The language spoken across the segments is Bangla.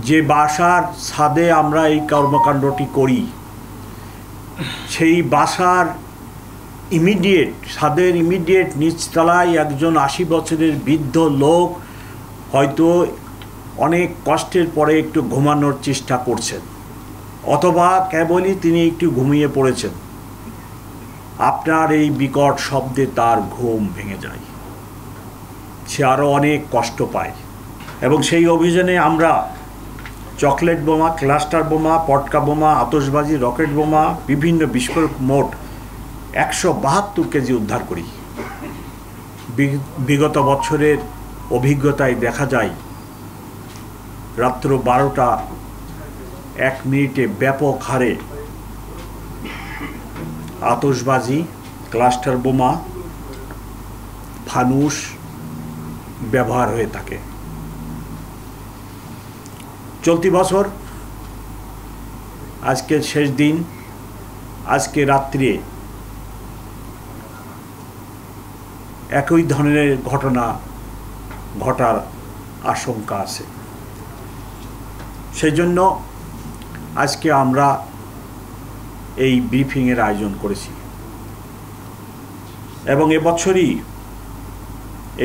যে বাসার ছাদে আমরা এই কর্মকাণ্ডটি করি সেই বাসার ছাদের ইমিডিয়েট নিচতলায় একজন ৮০ বছরের বৃদ্ধ লোক হয়তো অনেক কষ্টের পরে একটু ঘুমানোর চেষ্টা করছেন, অথবা কেবলই তিনি একটু ঘুমিয়ে পড়েছেন। আপনার এই বিকট শব্দে তার ঘুম ভেঙে যায়, সে আরও অনেক কষ্ট পায়। এবং সেই অভিযানে আমরা চকলেট বোমা, ক্লাস্টার বোমা, পটকা বোমা, আতশবাজি, রকেট বোমা, বিভিন্ন বিস্ফোরক মোট ১৭২ কেজি উদ্ধার করি। বিগত বছরের অভিজ্ঞতায় দেখা যায় রাত্র ১২টা ১ মিনিটে ব্যাপক হারে আতশবাজি, ক্লাস্টার বোমা, ফানুস ব্যবহার হয়ে থাকে। চলতি বছর আজকের শেষ দিন, আজকে রাত্রে একই ধরনের ঘটনা ঘটার আশঙ্কা আছে। সেই জন্য আজকে আমরা এই ব্রিফিংয়ের আয়োজন করেছি এবং এবছরই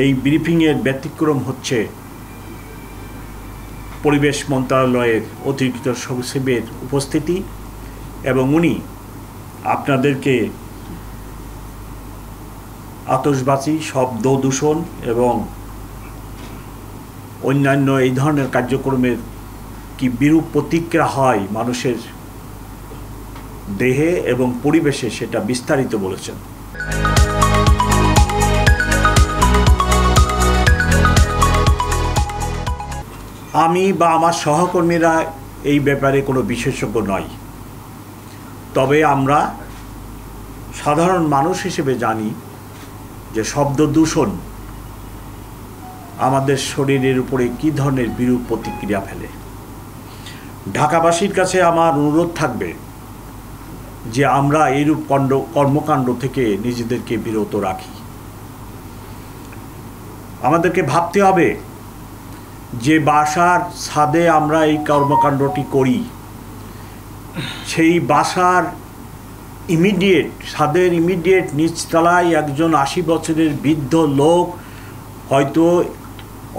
এই ব্রিফিংয়ের ব্যতিক্রম হচ্ছে পরিবেশ মন্ত্রণালয়ের অতিরিক্ত সচিবের উপস্থিতি এবং উনি আপনাদেরকে আতশবাজি, শব্দ দূষণ এবং অন্যান্য এই ধরনের কার্যক্রমের কি বিরূপ প্রতিক্রিয়া হয় মানুষের দেহে এবং পরিবেশে সেটা বিস্তারিত বলেছেন। আমি বা আমার সহকর্মীরা এই ব্যাপারে কোনো বিশেষজ্ঞ নয়, তবে আমরা সাধারণ মানুষ হিসেবে জানি যে শব্দ দূষণ আমাদের শরীরের উপরে কী ধরনের বিরূপ প্রতিক্রিয়া ফেলে। ঢাকাবাসীর কাছে আমার অনুরোধ থাকবে যে আমরা এইরূপ কর্মকাণ্ড থেকে নিজেদেরকে বিরত রাখি। আমাদেরকে ভাবতে হবে যে বাসার ছাদে আমরা এই কর্মকাণ্ডটি করি সেই বাসার ছাদের ইমিডিয়েট নিচতলায় একজন ৮০ বছরের বৃদ্ধ লোক হয়তো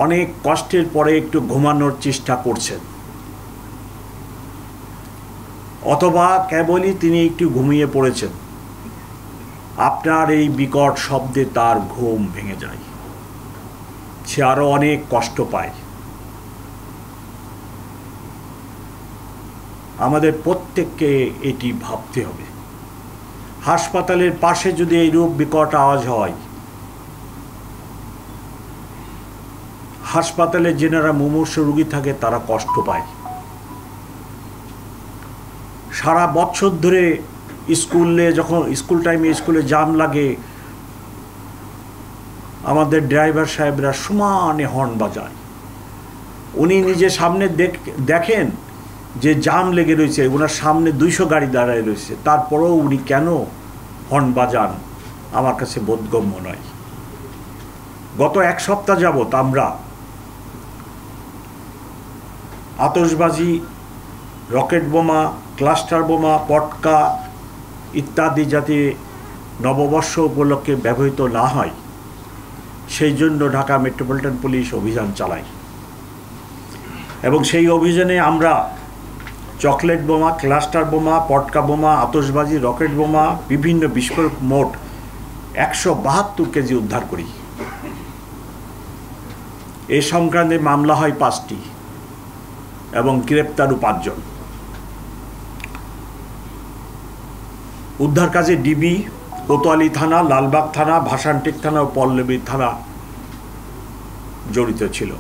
অনেক কষ্টের পরে একটু ঘুমানোর চেষ্টা করছেন, অথবা কেবলই তিনি একটু ঘুমিয়ে পড়েছেন। আপনার এই বিকট শব্দে তার ঘুম ভেঙে যায়, সে আরও অনেক কষ্ট পায়। আমাদের প্রত্যেককে এটি ভাবতে হবে। হাসপাতালের পাশে যদি এইরূপ বিকট আওয়াজ হয়, হাসপাতালে যেনারা মুমূর্ষু রোগী থাকে তারা কষ্ট পায়। সারা বছর ধরে যখন স্কুল টাইমে স্কুলে জ্যাম লাগে, আমাদের ড্রাইভার সাহেবরা সমানে হর্ন বাজায়। উনি নিজে সামনে দেখেন যে জ্যাম লেগে রয়েছে, ওনার সামনে ২০০ গাড়ি দাঁড়ায় রয়েছে, তারপরেও উনি কেন হর্ন বাজান আমার কাছে বোধগম্য নয়। গত ১ সপ্তাহ যাবৎ আমরা আতশবাজি, রকেট বোমা, ক্লাস্টার বোমা, পটকা ইত্যাদি যাতে নববর্ষ উপলক্ষে ব্যবহৃত না হয় সেই জন্য ঢাকা মেট্রোপলিটন পুলিশ অভিযান চালায় এবং সেই অভিযানে আমরা চকলেট বোমা, ক্লাস্টার বোমা, পটকা বোমা, আতশবাজি, রকেট বোমা, বিভিন্ন বিস্ফোরক মোট ১৭২ কেজি উদ্ধার করি। এ সংক্রান্তে মামলা হয় ৫টি এবং গ্রেপ্তারও ৫ জন। উদ্ধার কাজে ডিবি, কোতোয়ালি থানা, লালবাগ থানা, ভাসানটেক থানা ও পল্লবী থানা জড়িত ছিল।